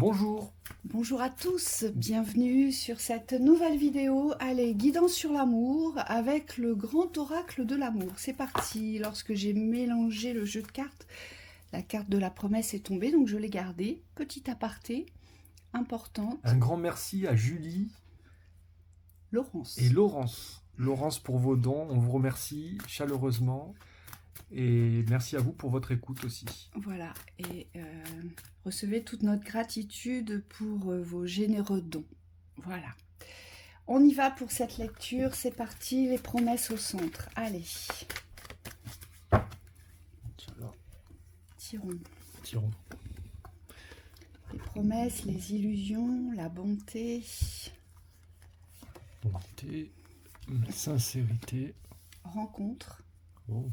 Bonjour. Bonjour à tous, bienvenue sur cette nouvelle vidéo. Allez, guidance sur l'amour avec le grand oracle de l'amour. C'est parti. Lorsque j'ai mélangé le jeu de cartes, la carte de la promesse est tombée, donc je l'ai gardée. Petit aparté, importante. Un grand merci à Julie Laurence. et Laurence. Laurence pour vos dons, on vous remercie chaleureusement. Et merci à vous pour votre écoute aussi. Voilà, et recevez toute notre gratitude pour vos généreux dons. Voilà. On y va pour cette lecture, c'est parti, les promesses au centre. Allez. Tirons. Les promesses, les illusions, la bonté. Bonté, sincérité. Rencontre. Oh.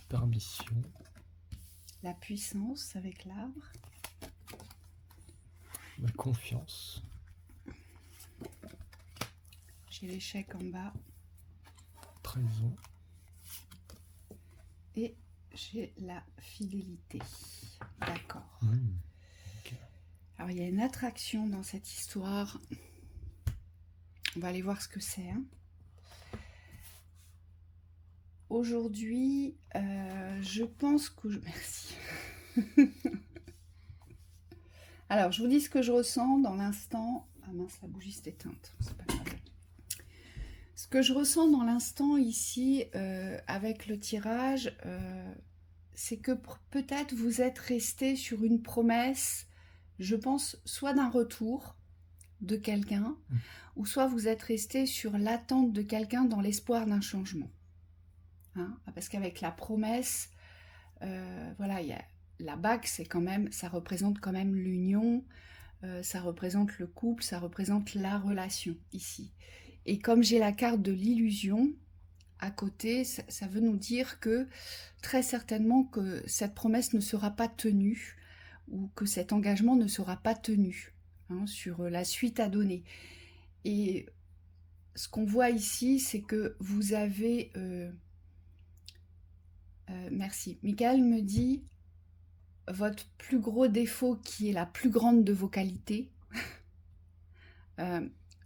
Permission. La puissance avec l'arbre. La confiance. J'ai l'échec en bas. Trahison. Et j'ai la fidélité. D'accord. Okay. Alors, il y a une attraction dans cette histoire. On va aller voir ce que c'est. Aujourd'hui, je pense que... Merci. Alors, je vous dis ce que je ressens dans l'instant. Ah mince, la bougie s'est éteinte. C'est pas grave. Ce que je ressens dans l'instant ici, avec le tirage, c'est que peut-être vous êtes resté sur une promesse, je pense, soit d'un retour de quelqu'un, ou soit vous êtes resté sur l'attente de quelqu'un dans l'espoir d'un changement. Parce qu'avec la promesse, voilà, y a la bague, c'est quand même, ça représente quand même l'union, ça représente le couple, ça représente la relation ici. Et comme j'ai la carte de l'illusion à côté, ça veut nous dire que très certainement que cette promesse ne sera pas tenue ou que cet engagement ne sera pas tenu sur la suite à donner. Et ce qu'on voit ici, c'est que vous avez... merci. Michael me dit votre plus gros défaut qui est la plus grande de vos qualités,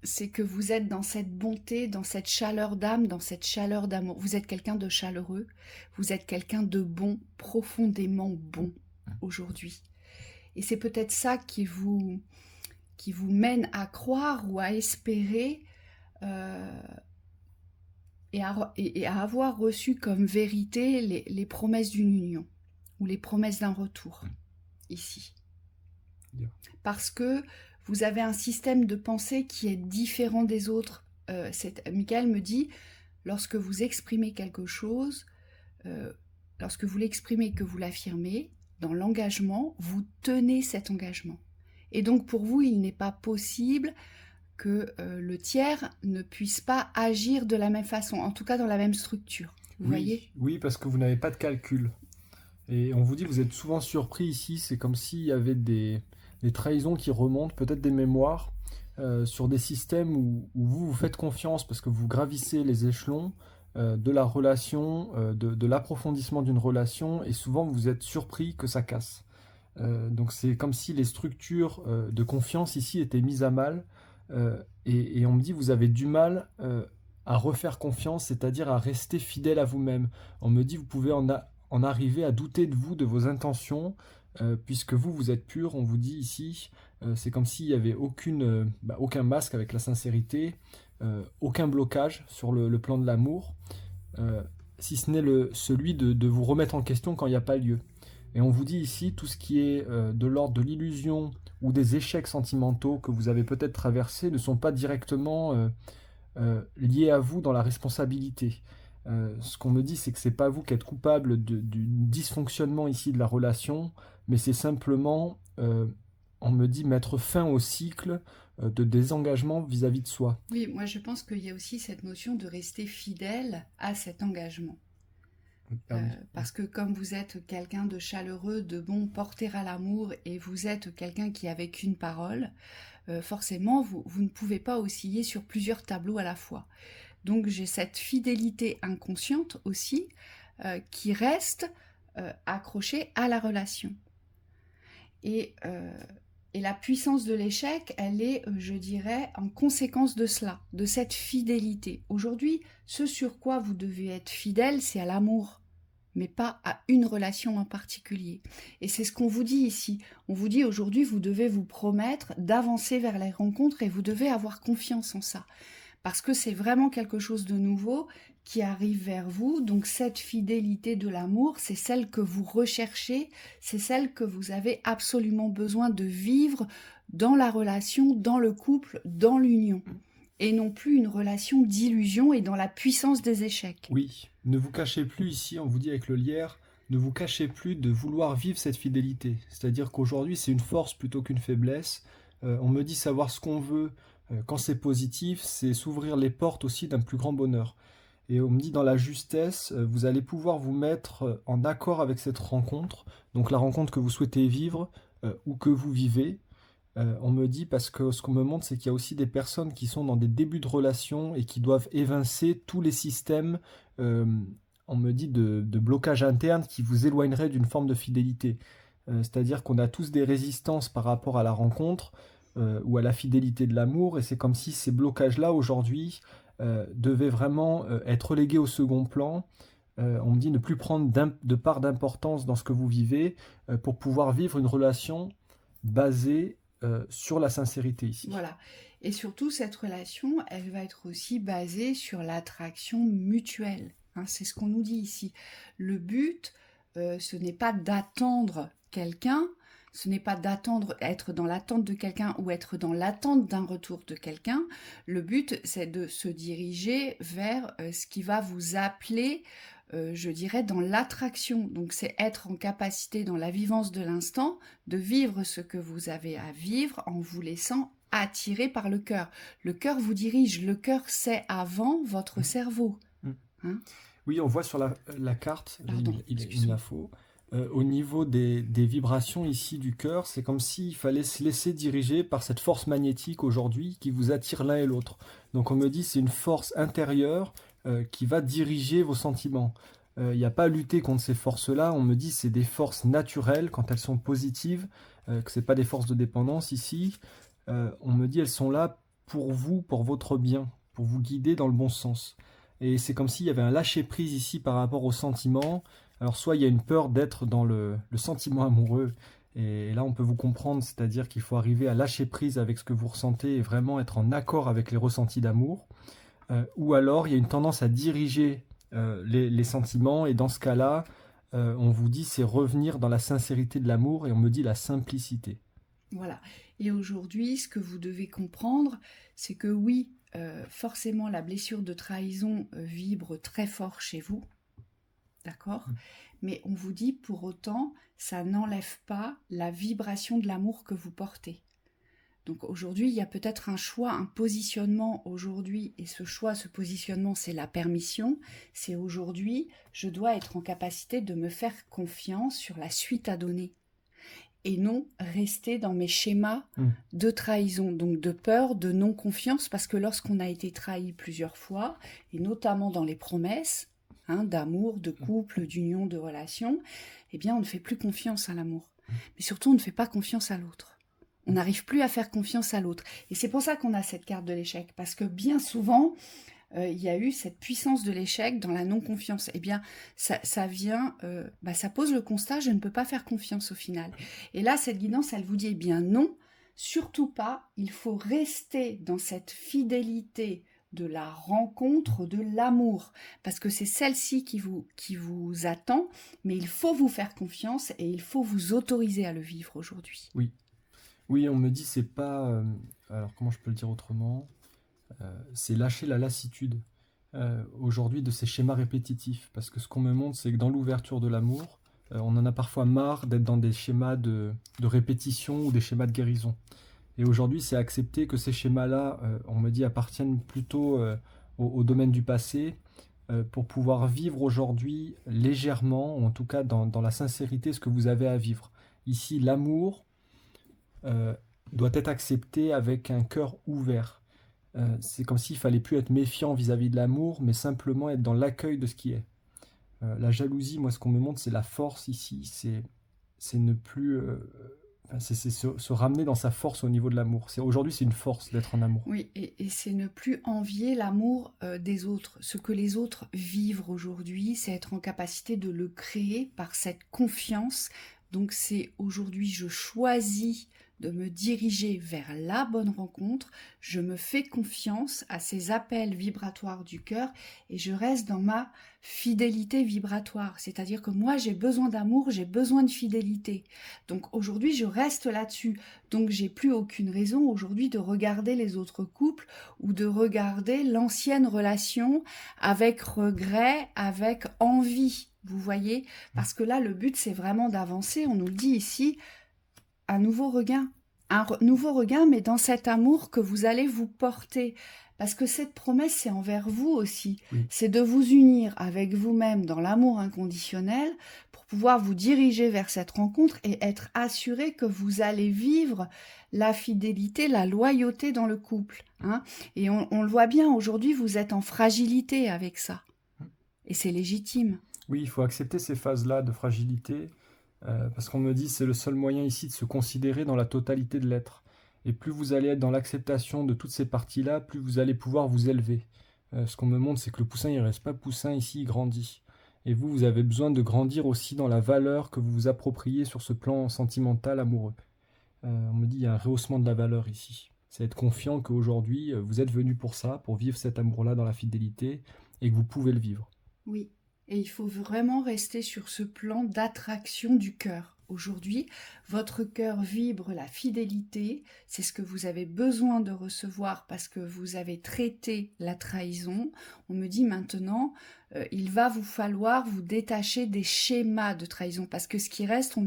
c'est que vous êtes dans cette bonté, dans cette chaleur d'âme, dans cette chaleur d'amour. Vous êtes quelqu'un de chaleureux, vous êtes quelqu'un de bon, profondément bon aujourd'hui. Et c'est peut-être ça qui vous mène à croire ou à espérer et à avoir reçu comme vérité les promesses d'une union ou les promesses d'un retour ici. Parce que vous avez un système de pensée qui est différent des autres. Michael me dit, lorsque vous exprimez quelque chose, lorsque vous l'exprimez, que vous l'affirmez, dans l'engagement, vous tenez cet engagement. Et donc pour vous, il n'est pas possible que le tiers ne puisse pas agir de la même façon, en tout cas dans la même structure. Vous voyez ? Oui, parce que vous n'avez pas de calcul. Et on vous dit, vous êtes souvent surpris ici, c'est comme s'il y avait des trahisons qui remontent, peut-être des mémoires, sur des systèmes où vous faites confiance parce que vous gravissez les échelons de la relation, de l'approfondissement d'une relation, et souvent vous êtes surpris que ça casse. Donc c'est comme si les structures de confiance ici étaient mises à mal, et on me dit, vous avez du mal à refaire confiance, c'est-à-dire à rester fidèle à vous-même. On me dit, vous pouvez en arriver à douter de vous, de vos intentions, puisque vous êtes pur. On vous dit ici, c'est comme s'il n'y avait aucun masque avec la sincérité, aucun blocage sur le plan de l'amour, si ce n'est celui de vous remettre en question quand il n'y a pas lieu. Et on vous dit ici, tout ce qui est de l'ordre de l'illusion ou des échecs sentimentaux que vous avez peut-être traversés ne sont pas directement liés à vous dans la responsabilité. Ce qu'on me dit, c'est que c'est pas vous qui êtes coupable du dysfonctionnement ici de la relation, mais c'est simplement, on me dit, mettre fin au cycle de désengagement vis-à-vis de soi. Oui, moi je pense qu'il y a aussi cette notion de rester fidèle à cet engagement. Parce que comme vous êtes quelqu'un de chaleureux, de bon, porté à l'amour, et vous êtes quelqu'un qui avec une parole, forcément vous ne pouvez pas osciller sur plusieurs tableaux à la fois. Donc j'ai cette fidélité inconsciente aussi qui reste accrochée à la relation. Et, euh, et la puissance de l'échec, elle est, je dirais, en conséquence de cela, de cette fidélité. Aujourd'hui, ce sur quoi vous devez être fidèle, c'est à l'amour, mais pas à une relation en particulier. Et c'est ce qu'on vous dit ici. On vous dit aujourd'hui, vous devez vous promettre d'avancer vers les rencontres et vous devez avoir confiance en ça. Parce que c'est vraiment quelque chose de nouveau qui arrive vers vous. Donc cette fidélité de l'amour, c'est celle que vous recherchez, c'est celle que vous avez absolument besoin de vivre dans la relation, dans le couple, dans l'union. Et non plus une relation d'illusion et dans la puissance des échecs. Oui, ne vous cachez plus ici, on vous dit avec le lierre, ne vous cachez plus de vouloir vivre cette fidélité. C'est-à-dire qu'aujourd'hui, c'est une force plutôt qu'une faiblesse. On me dit savoir ce qu'on veut quand c'est positif, c'est s'ouvrir les portes aussi d'un plus grand bonheur. Et on me dit dans la justesse, vous allez pouvoir vous mettre en accord avec cette rencontre, donc la rencontre que vous souhaitez vivre ou que vous vivez. On me dit parce que ce qu'on me montre, c'est qu'il y a aussi des personnes qui sont dans des débuts de relation et qui doivent évincer tous les systèmes, euh, on me dit, de blocage interne qui vous éloigneraient d'une forme de fidélité. C'est-à-dire qu'on a tous des résistances par rapport à la rencontre ou à la fidélité de l'amour, et c'est comme si ces blocages-là, aujourd'hui, devaient vraiment être relégués au second plan. On me dit ne plus prendre de part d'importance dans ce que vous vivez pour pouvoir vivre une relation basée sur la sincérité ici. Voilà. Et surtout, cette relation, elle va être aussi basée sur l'attraction mutuelle. Hein, c'est ce qu'on nous dit ici. Le but, ce n'est pas d'attendre quelqu'un, ce n'est pas d'attendre, être dans l'attente de quelqu'un ou être dans l'attente d'un retour de quelqu'un. Le but, c'est de se diriger vers ce qui va vous appeler, je dirais, dans l'attraction. Donc, c'est être en capacité, dans la vivance de l'instant, de vivre ce que vous avez à vivre en vous laissant attirer par le cœur. Le cœur vous dirige. Le cœur, c'est avant votre cerveau. Hein? Oui, on voit sur la carte, Pardon, il la faut. Au niveau des vibrations ici du cœur, c'est comme s'il fallait se laisser diriger par cette force magnétique aujourd'hui qui vous attire l'un et l'autre. Donc on me dit c'est une force intérieure qui va diriger vos sentiments. Il n'y a pas à lutter contre ces forces-là. On me dit c'est des forces naturelles quand elles sont positives, que c'est pas des forces de dépendance ici. On me dit elles sont là pour vous, pour votre bien, pour vous guider dans le bon sens. Et c'est comme s'il y avait un lâcher-prise ici par rapport aux sentiments. Alors soit il y a une peur d'être dans le sentiment amoureux, et là on peut vous comprendre, c'est-à-dire qu'il faut arriver à lâcher prise avec ce que vous ressentez et vraiment être en accord avec les ressentis d'amour. Ou alors il y a une tendance à diriger les sentiments, et dans ce cas-là, on vous dit c'est revenir dans la sincérité de l'amour, et on me dit la simplicité. Voilà. Et aujourd'hui, ce que vous devez comprendre, c'est que oui, forcément, la blessure de trahison vibre très fort chez vous, d'accord ? Mais on vous dit, pour autant, ça n'enlève pas la vibration de l'amour que vous portez. Donc aujourd'hui, il y a peut-être un choix, un positionnement aujourd'hui, et ce choix, ce positionnement, c'est la permission. C'est aujourd'hui, je dois être en capacité de me faire confiance sur la suite à donner. Et non rester dans mes schémas de trahison, donc de peur, de non-confiance, parce que lorsqu'on a été trahi plusieurs fois, et notamment dans les promesses, d'amour, de couple, d'union, de relation, eh bien on ne fait plus confiance à l'amour. Mais surtout, on ne fait pas confiance à l'autre. On n'arrive plus à faire confiance à l'autre. Et c'est pour ça qu'on a cette carte de l'échec, parce que bien souvent, il y a eu cette puissance de l'échec dans la non-confiance. Eh bien, ça vient, ça pose le constat, je ne peux pas faire confiance au final. Et là, cette guidance, elle vous dit, eh bien non, surtout pas, il faut rester dans cette fidélité de la rencontre, de l'amour, parce que c'est celle-ci qui vous attend, mais il faut vous faire confiance et il faut vous autoriser à le vivre aujourd'hui. Oui, on me dit c'est pas... alors comment je peux le dire autrement ? C'est lâcher la lassitude aujourd'hui de ces schémas répétitifs. Parce que ce qu'on me montre, c'est que dans l'ouverture de l'amour, on en a parfois marre d'être dans des schémas de répétition ou des schémas de guérison. Et aujourd'hui, c'est accepter que ces schémas-là, on me dit, appartiennent plutôt au domaine du passé, pour pouvoir vivre aujourd'hui légèrement, ou en tout cas dans la sincérité, ce que vous avez à vivre. Ici, l'amour doit être accepté avec un cœur ouvert. C'est comme s'il fallait plus être méfiant vis-à-vis de l'amour, mais simplement être dans l'accueil de ce qui est. La jalousie, moi, ce qu'on me montre, c'est la force ici, c'est ne plus... C'est se ramener dans sa force au niveau de l'amour. Aujourd'hui, c'est une force d'être en amour. Oui, et c'est ne plus envier l'amour des autres. Ce que les autres vivent aujourd'hui, c'est être en capacité de le créer par cette confiance. Donc c'est aujourd'hui, je choisis de me diriger vers la bonne rencontre, je me fais confiance à ces appels vibratoires du cœur et je reste dans ma fidélité vibratoire. C'est-à-dire que moi, j'ai besoin d'amour, j'ai besoin de fidélité. Donc aujourd'hui, je reste là-dessus. Donc j'ai plus aucune raison aujourd'hui de regarder les autres couples ou de regarder l'ancienne relation avec regret, avec envie. Vous voyez? Parce que là, le but, c'est vraiment d'avancer. On nous le dit ici, un nouveau regain. Nouveau regain, mais dans cet amour que vous allez vous porter. Parce que cette promesse, c'est envers vous aussi. Oui. C'est de vous unir avec vous-même dans l'amour inconditionnel pour pouvoir vous diriger vers cette rencontre et être assuré que vous allez vivre la fidélité, la loyauté dans le couple. Hein. Et on le voit bien, aujourd'hui, vous êtes en fragilité avec ça. Et c'est légitime. Oui, il faut accepter ces phases-là de fragilité, parce qu'on me dit c'est le seul moyen ici de se considérer dans la totalité de l'être. Et plus vous allez être dans l'acceptation de toutes ces parties-là, plus vous allez pouvoir vous élever. Ce qu'on me montre, c'est que le poussin, il ne reste pas poussin ici, il grandit. Et vous, vous avez besoin de grandir aussi dans la valeur que vous vous appropriez sur ce plan sentimental, amoureux. On me dit il y a un rehaussement de la valeur ici. C'est être confiant qu'aujourd'hui, vous êtes venu pour ça, pour vivre cet amour-là dans la fidélité, et que vous pouvez le vivre. Oui, et il faut vraiment rester sur ce plan d'attraction du cœur. Aujourd'hui, votre cœur vibre la fidélité, c'est ce que vous avez besoin de recevoir parce que vous avez traité la trahison. On me dit maintenant, il va vous falloir vous détacher des schémas de trahison parce que ce qui reste, on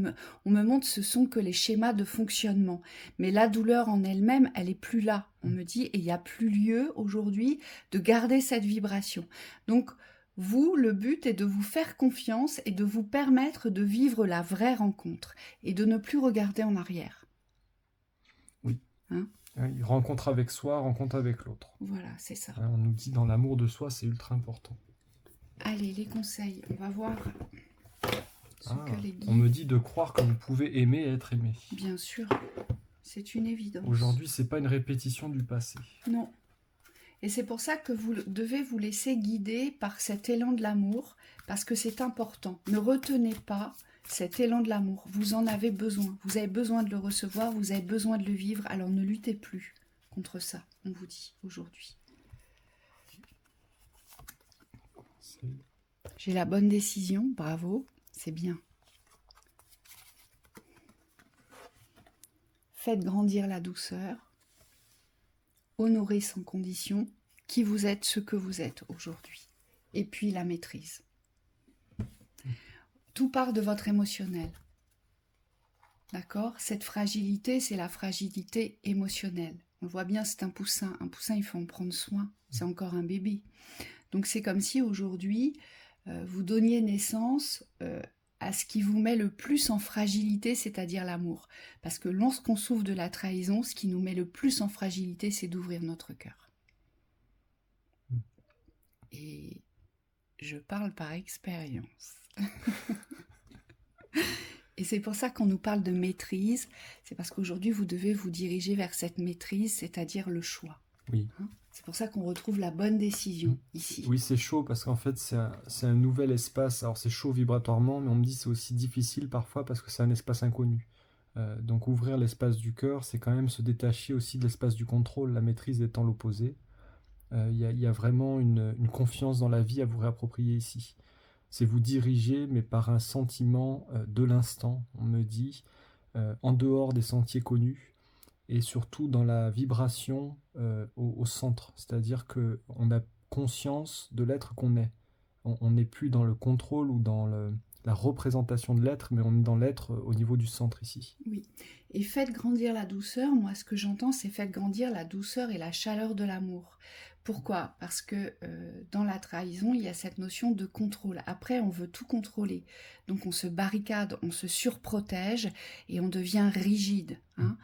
me montre, ce sont que les schémas de fonctionnement. Mais la douleur en elle-même, elle est plus là. On me dit, et il n'y a plus lieu aujourd'hui de garder cette vibration. Donc, vous, le but est de vous faire confiance et de vous permettre de vivre la vraie rencontre et de ne plus regarder en arrière. Oui. Hein? Oui, rencontre avec soi, rencontre avec l'autre. Voilà, c'est ça. On nous dit dans l'amour de soi, c'est ultra important. Allez, les conseils, on va voir ce que les guides... On me dit de croire que vous pouvez aimer et être aimé. Bien sûr, c'est une évidence. Aujourd'hui, c'est pas une répétition du passé. Non. Et c'est pour ça que vous devez vous laisser guider par cet élan de l'amour, parce que c'est important. Ne retenez pas cet élan de l'amour. Vous en avez besoin. Vous avez besoin de le recevoir, vous avez besoin de le vivre. Alors ne luttez plus contre ça, on vous dit aujourd'hui. J'ai la bonne décision, bravo, c'est bien. Faites grandir la douceur. Honorez sans condition qui vous êtes, ce que vous êtes aujourd'hui. Et puis la maîtrise. Tout part de votre émotionnel. D'accord ? Cette fragilité, c'est la fragilité émotionnelle. On le voit bien, c'est un poussin. Un poussin, il faut en prendre soin. C'est encore un bébé. Donc c'est comme si aujourd'hui, vous donniez naissance à ce qui vous met le plus en fragilité, c'est-à-dire l'amour. Parce que lorsqu'on souffre de la trahison, ce qui nous met le plus en fragilité, c'est d'ouvrir notre cœur. Et je parle par expérience. Et c'est pour ça qu'on nous parle de maîtrise. C'est parce qu'aujourd'hui, vous devez vous diriger vers cette maîtrise, c'est-à-dire le choix. Oui. C'est pour ça qu'on retrouve la bonne décision ici. Oui, c'est chaud parce qu'en fait, c'est un nouvel espace. Alors, c'est chaud vibratoirement, mais on me dit que c'est aussi difficile parfois parce que c'est un espace inconnu. Donc, ouvrir l'espace du cœur, c'est quand même se détacher aussi de l'espace du contrôle, la maîtrise étant l'opposé. Il y a vraiment une confiance dans la vie à vous réapproprier ici. C'est vous diriger, mais par un sentiment de l'instant, on me dit, en dehors des sentiers connus. Et surtout dans la vibration au centre, c'est-à-dire qu'on a conscience de l'être qu'on est. On n'est plus dans le contrôle ou dans la représentation de l'être, mais on est dans l'être au niveau du centre ici. Oui, et faites grandir la douceur. Moi, ce que j'entends, c'est faites grandir la douceur et la chaleur de l'amour. Pourquoi ? Parce que dans la trahison, il y a cette notion de contrôle. Après, on veut tout contrôler. Donc, on se barricade, on se surprotège et on devient rigide. Hein.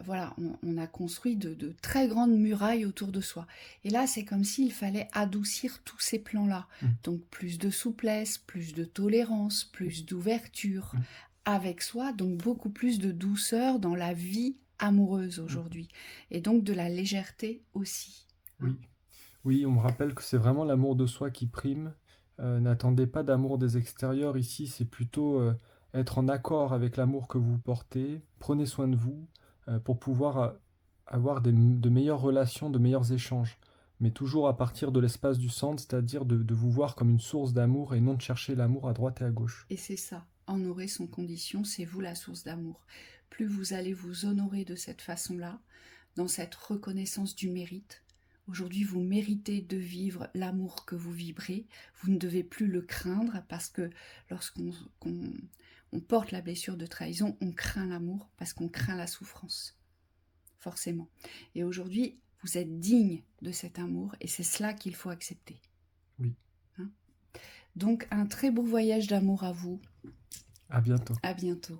Voilà, on a construit de très grandes murailles autour de soi. Et là, c'est comme s'il fallait adoucir tous ces plans-là. Donc, plus de souplesse, plus de tolérance, plus d'ouverture. avec soi, donc beaucoup plus de douceur dans la vie amoureuse aujourd'hui, et donc de la légèreté aussi. Oui. Oui, on me rappelle que c'est vraiment l'amour de soi qui prime. N'attendez pas d'amour des extérieurs ici, c'est plutôt être en accord avec l'amour que vous portez. Prenez soin de vous pour pouvoir avoir de meilleures relations, de meilleurs échanges. Mais toujours à partir de l'espace du centre, c'est-à-dire de vous voir comme une source d'amour et non de chercher l'amour à droite et à gauche. Et c'est ça, honorer son condition, c'est vous la source d'amour. Plus vous allez vous honorer de cette façon-là, dans cette reconnaissance du mérite. Aujourd'hui, vous méritez de vivre l'amour que vous vibrez. Vous ne devez plus le craindre parce que lorsqu'on on porte la blessure de trahison, on craint l'amour parce qu'on craint la souffrance. Forcément. Et aujourd'hui, vous êtes digne de cet amour et c'est cela qu'il faut accepter. Oui. Donc, un très beau voyage d'amour à vous. À bientôt. À bientôt.